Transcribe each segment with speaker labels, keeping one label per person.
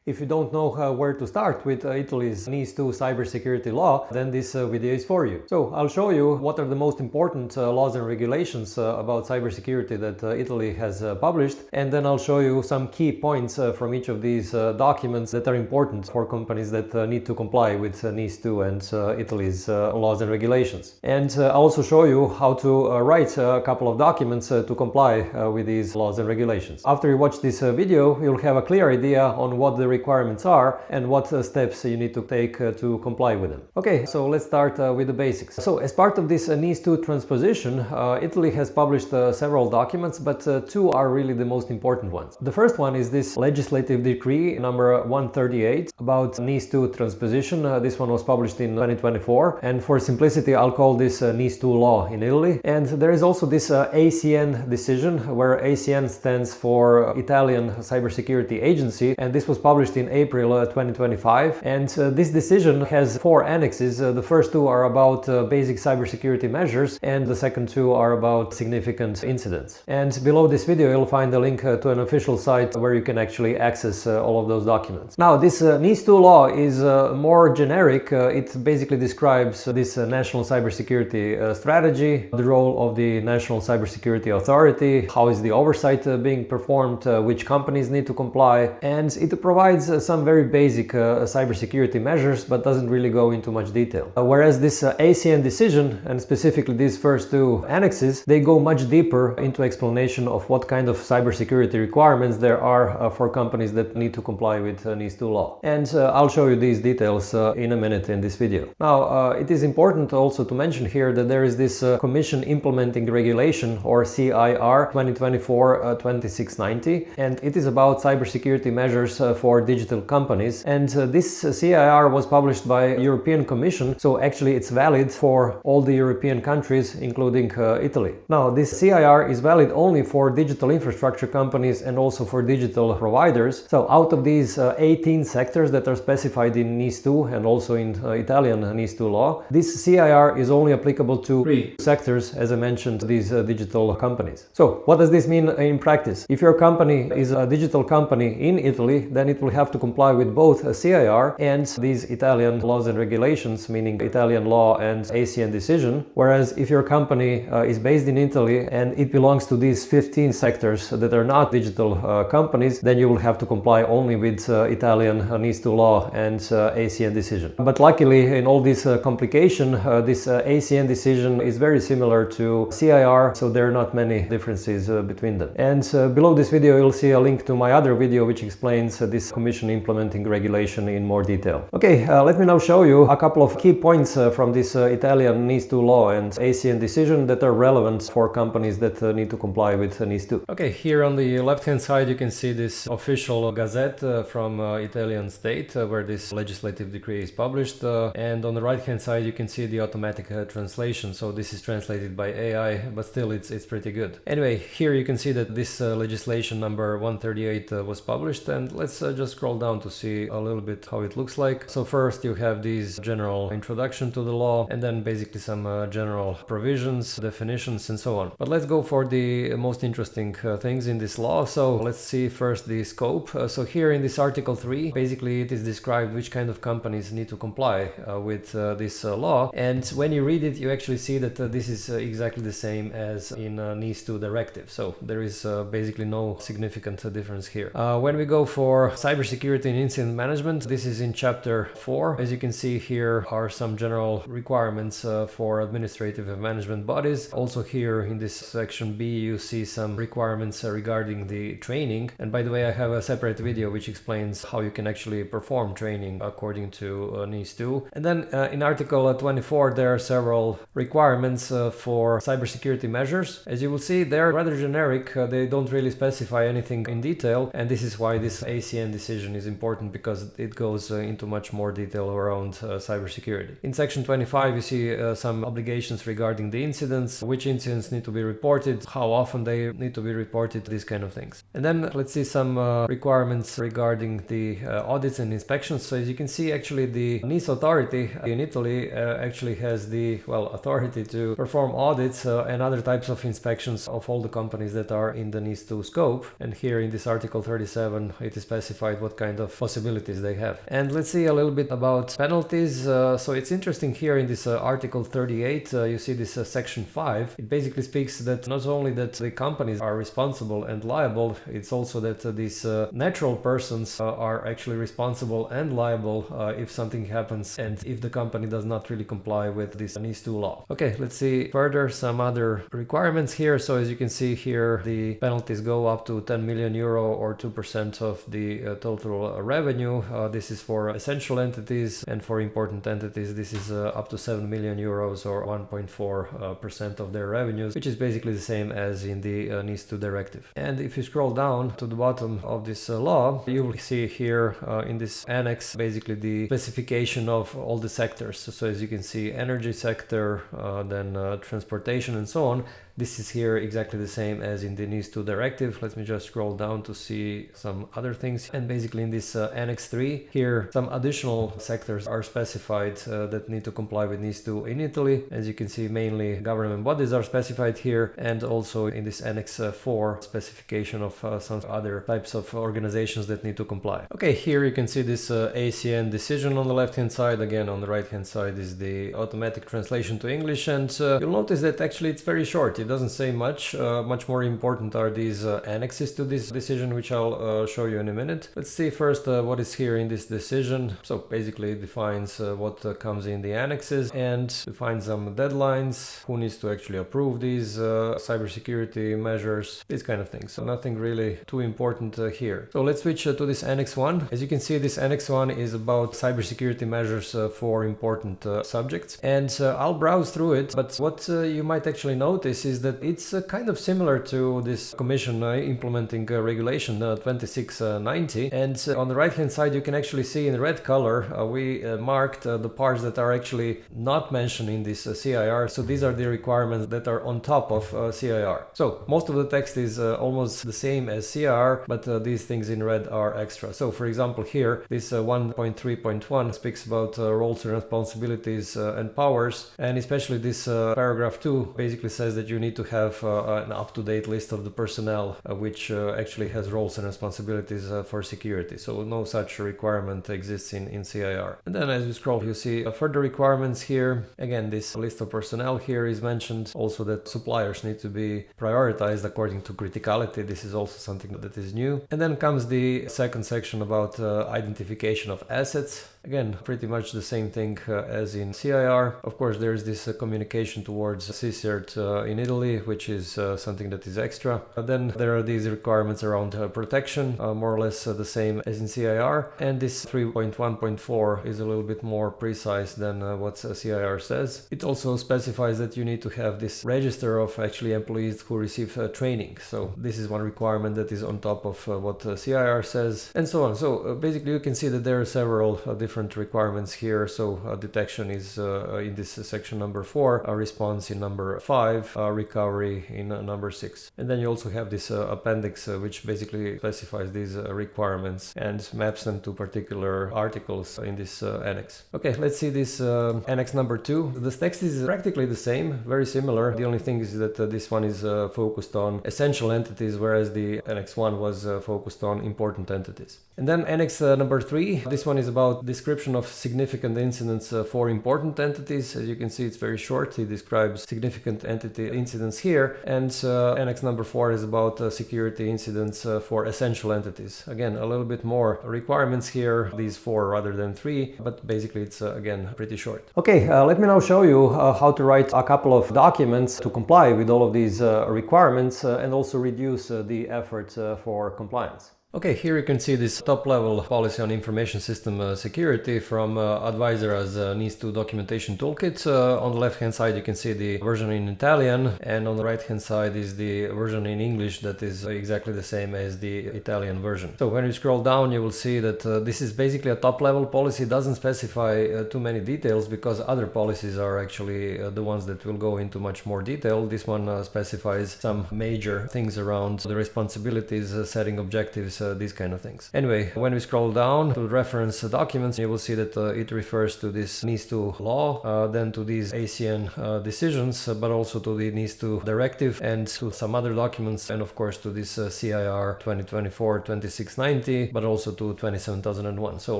Speaker 1: If you don't know where to start with Italy's NIS2 Cybersecurity law, then this video is for you. So I'll show you what are the most important laws and regulations about cybersecurity that Italy has published, and then I'll show you some key points from each of these documents that are important for companies that need to comply with NIS2 and Italy's laws and regulations. And I'll also show you how to write a couple of documents to comply with these laws and regulations. After you watch this video, you'll have a clear idea on what the requirements are and what steps you need to take to comply with them. Okay, so let's start with the basics. So as part of this NIS2 transposition, Italy has published several documents, but two are really the most important ones. The first one is this legislative decree number 138 about NIS2 transposition. This one was published in 2024, and for simplicity I'll call this NIS2 law in Italy. And there is also this ACN decision, where ACN stands for Italian Cybersecurity Agency, and this was published in April 2025. And this decision has 4 annexes. The first 2 are about basic cybersecurity measures, and the second 2 are about significant incidents. And below this video you'll find a link to an official site where you can actually access all of those documents. Now this NIS2 law is more generic. It basically describes this national cybersecurity strategy, the role of the National Cybersecurity Authority, how is the oversight being performed, which companies need to comply, and it provides some very basic cybersecurity measures, but doesn't really go into much detail. Whereas this ACN decision, and specifically these first 2 annexes, they go much deeper into explanation of what kind of cybersecurity requirements there are for companies that need to comply with NIS2 law. And I'll show you these details in a minute in this video. Now, it is important also to mention here that there is this Commission Implementing Regulation, or CIR 2024-2690, and it is about cybersecurity measures for digital companies. And this CIR was published by European Commission, so actually it's valid for all the European countries, including Italy. Now, this CIR is valid only for digital infrastructure companies and also for digital providers. So out of these 18 sectors that are specified in NIS2 and also in Italian NIS2 law, this CIR is only applicable to 3 sectors, as I mentioned, these digital companies. So what does this mean in practice? If your company is a digital company in Italy, then it will have to comply with both a CIR and these Italian laws and regulations, meaning Italian law and ACN decision. Whereas if your company is based in Italy and it belongs to these 15 sectors that are not digital companies, then you will have to comply only with Italian NIS2 law and ACN decision. But luckily, in all this complication, this ACN decision is very similar to CIR, so there are not many differences between them. And below this video you'll see a link to my other video which explains this Commission Implementing Regulation in more detail. Okay, let me now show you a couple of key points from this Italian NIS2 law and ACN decision that are relevant for companies that need to comply with NIS2. Okay, here on the left hand side you can see this official gazette from Italian state where this legislative decree is published, and on the right hand side you can see the automatic translation. So this is translated by AI, but still it's pretty good. Anyway, here you can see that this legislation number 138 was published, and let's just scroll down to see a little bit how it looks like. So first you have these general introduction to the law, and then basically some general provisions, definitions, and so on. But let's go for the most interesting things in this law. So let's see first the scope. So here in this Article 3, basically it is described which kind of companies need to comply with this law, and when you read it you actually see that this is exactly the same as in NIS2 directive. So there is basically no significant difference here. When we go for cybersecurity and incident management, this is in chapter 4. As you can see, here are some general requirements for administrative and management bodies. Also here in this section B you see some requirements regarding the training, and by the way I have a separate video which explains how you can actually perform training according to NIS2. And then in Article 24 there are several requirements for cybersecurity measures. As you will see, they're rather generic. They don't really specify anything in detail, and this is why this ACN decision is important, because it goes into much more detail around cybersecurity. In section 25 you see some obligations regarding the incidents, which incidents need to be reported, how often they need to be reported, these kind of things. And then let's see some requirements regarding the audits and inspections. So as you can see, actually the NIS authority in Italy actually has the authority to perform audits and other types of inspections of all the companies that are in the NIS2 scope. And here in this Article 37 it is specified decide what kind of possibilities they have. And let's see a little bit about penalties. So it's interesting here in this Article 38, you see this Section 5. It basically speaks that not only that the companies are responsible and liable, it's also that these natural persons are actually responsible and liable if something happens and if the company does not really comply with this NIS2 law. Okay, let's see further some other requirements here. So as you can see here, the penalties go up to 10 million euro or 2% of the total revenue. This is for essential entities, and for important entities this is up to 7 million euros or 1.4% of their revenues, which is basically the same as in the NIS2 directive. And if you scroll down to the bottom of this law, you will see here in this annex basically the specification of all the sectors. So as you can see, energy sector, then transportation and so on. This is here exactly the same as in the NIS2 directive. Let me just scroll down to see some other things. And basically in this Annex 3, here some additional sectors are specified that need to comply with NIS2 in Italy. As you can see, mainly government bodies are specified here, and also in this Annex 4 specification of some other types of organizations that need to comply. Okay, here you can see this ACN decision on the left hand side. Again, on the right hand side is the automatic translation to English, and you'll notice that actually it's very short. It doesn't say much. Much more important are these annexes to this decision, which I'll show you in a minute. Let's see first what is here in this decision. So basically it defines what comes in the annexes and defines some deadlines, who needs to actually approve these cybersecurity measures, these kind of things. So nothing really too important here. So let's switch to this Annex 1. As you can see, this Annex 1 is about cybersecurity measures for important subjects, and I'll browse through it, but what you might actually notice is that it's kind of similar to this Commission implementing regulation 2690, and on the right hand side you can actually see in red color we marked the parts that are actually not mentioned in this CIR. So these are the requirements that are on top of CIR. So most of the text is almost the same as CIR, but these things in red are extra. So for example here, this 1.3.1 speaks about roles and responsibilities and powers, and especially this paragraph 2 basically says that you need to have an up-to-date list of the personnel which actually has roles and responsibilities for security. So no such requirement exists in CIR. And then as you scroll, you see further requirements here. Again, this list of personnel here is mentioned. Also that suppliers need to be prioritized according to criticality. This is also something that is new. And then comes the second section about identification of assets. Again, pretty much the same thing as in CIR. Of course, there is this communication towards CSIRT in Italy, which is something that is extra. Then there are these requirements around protection, more or less the same as in CIR. And this 3.1.4 is a little bit more precise than what CIR says. It also specifies that you need to have this register of actually employees who receive training. So this is one requirement that is on top of what CIR says, and so on. So basically you can see that there are several different requirements here. So detection is in this section number 4, response in number 5, recovery in number 6. And then you also have this appendix which basically specifies these requirements and maps them to particular articles in this annex. Okay, let's see this annex number 2. The text is practically the same, very similar. The only thing is that this one is focused on essential entities, whereas the annex 1 was focused on important entities. And then annex number 3, this one is about description of significant incidents for important entities. As you can see, it's very short. He describes significant entity incidents here. And annex number 4 is about security incidents for essential entities. Again, a little bit more requirements here, these 4 rather than 3, but basically it's again pretty short. Okay, let me now show you how to write a couple of documents to comply with all of these requirements and also reduce the effort for compliance. Okay, here you can see this top-level policy on information system security from Advisera's NIS2 documentation toolkit. On the left-hand side you can see the version in Italian, and on the right-hand side is the version in English that is exactly the same as the Italian version. So when you scroll down you will see that this is basically a top-level policy. It doesn't specify too many details because other policies are actually the ones that will go into much more detail. This one specifies some major things around the responsibilities, setting objectives, these kind of things. Anyway, when we scroll down to reference documents, you will see that it refers to this NIS2 law, then to these ACN decisions, but also to the NIS2 directive and to some other documents, and of course to this CIR 2024-2690, but also to 27001. So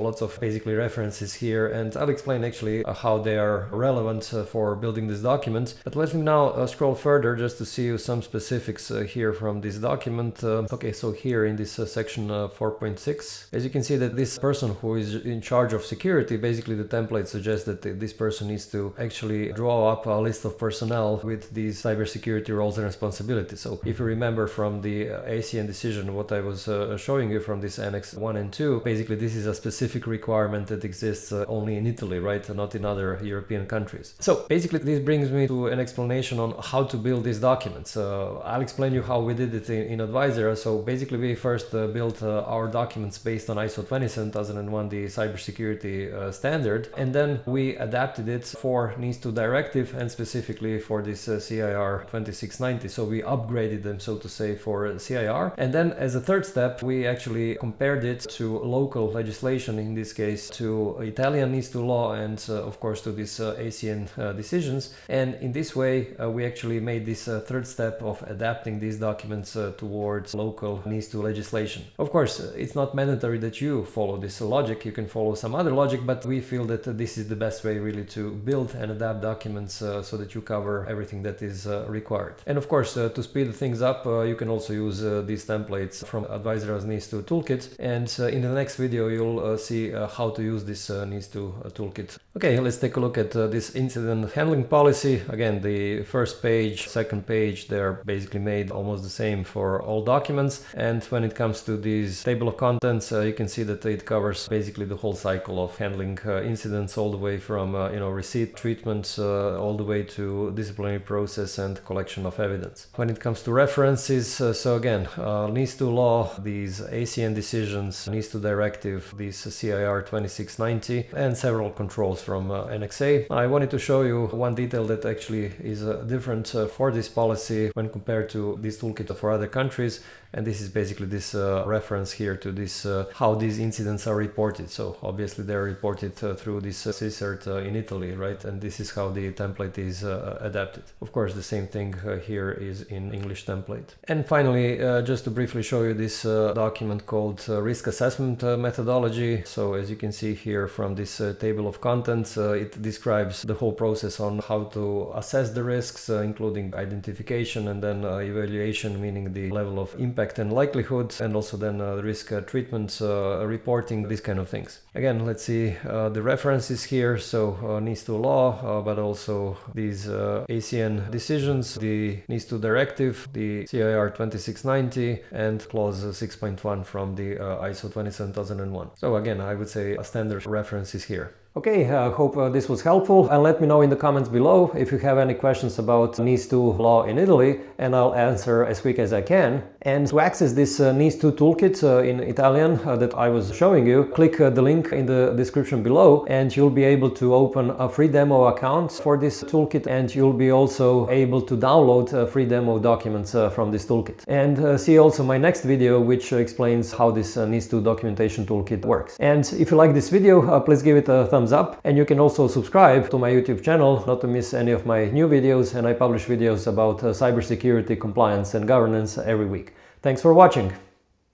Speaker 1: lots of basically references here, and I'll explain actually how they are relevant for building this document. But let me now scroll further just to see you some specifics here from this document. Okay, so here in this section 4.6, as you can see that this person who is in charge of security, basically the template suggests that this person needs to actually draw up a list of personnel with these cybersecurity roles and responsibilities. So if you remember from the ACN decision, what I was showing you from this Annex 1 and 2, basically this is a specific requirement that exists only in Italy, right? Not in other European countries. So basically this brings me to an explanation on how to build these documents. I'll explain you how we did it in Advisera. So basically we first built our documents based on ISO 27001, the cybersecurity standard, and then we adapted it for NIS2 directive and specifically for this CIR 2690. So we upgraded them, so to say, for CIR. And then as a third step, we actually compared it to local legislation, in this case to Italian NIS2 law and of course to these ACN decisions. And in this way, we actually made this third step of adapting these documents towards local NIS2 legislation. Of course, it's not mandatory that you follow this logic. You can follow some other logic, but we feel that this is the best way really to build and adapt documents so that you cover everything that is required. And of course, to speed things up, you can also use these templates from Advisera's NIS2 toolkit. And in the next video, you'll see how to use this NIS2 toolkit. Okay, let's take a look at this incident handling policy. Again, the first page, second page, they're basically made almost the same for all documents. And when it comes to this table of contents, you can see that it covers basically the whole cycle of handling incidents, all the way from receipt, treatment, all the way to disciplinary process and collection of evidence. When it comes to references, so again, NIS2 law, these ACN decisions, NIS2 directive, this CIR 2690, and several controls from Annexes. I wanted to show you one detail that actually is different for this policy when compared to this toolkit for other countries. And this is basically this reference here to this how these incidents are reported. So obviously they're reported through this CSERT in Italy, right? And this is how the template is adapted. Of course, the same thing here is in English template. And finally, just to briefly show you this document called risk assessment methodology. So as you can see here from this table of contents, it describes the whole process on how to assess the risks, including identification and then evaluation, meaning the level of impact and likelihood, and also then risk treatment, reporting, these kind of things. Again, let's see the references here. So NIS2 law, but also these ACN decisions, the NIS2 directive, the CIR 2690, and clause 6.1 from the ISO 27001. So again, I would say a standard references here. Okay, I hope this was helpful, and let me know in the comments below if you have any questions about NIS2 law in Italy, and I'll answer as quick as I can. And to access this NIS2 toolkit in Italian that I was showing you, click the link in the description below, and you'll be able to open a free demo account for this toolkit, and you'll be also able to download free demo documents from this toolkit. And see also my next video, which explains how this NIS2 documentation toolkit works. And if you like this video, please give it a thumbs up, and you can also subscribe to my YouTube channel not to miss any of my new videos, and I publish videos about cybersecurity, compliance and governance every week. Thanks for watching.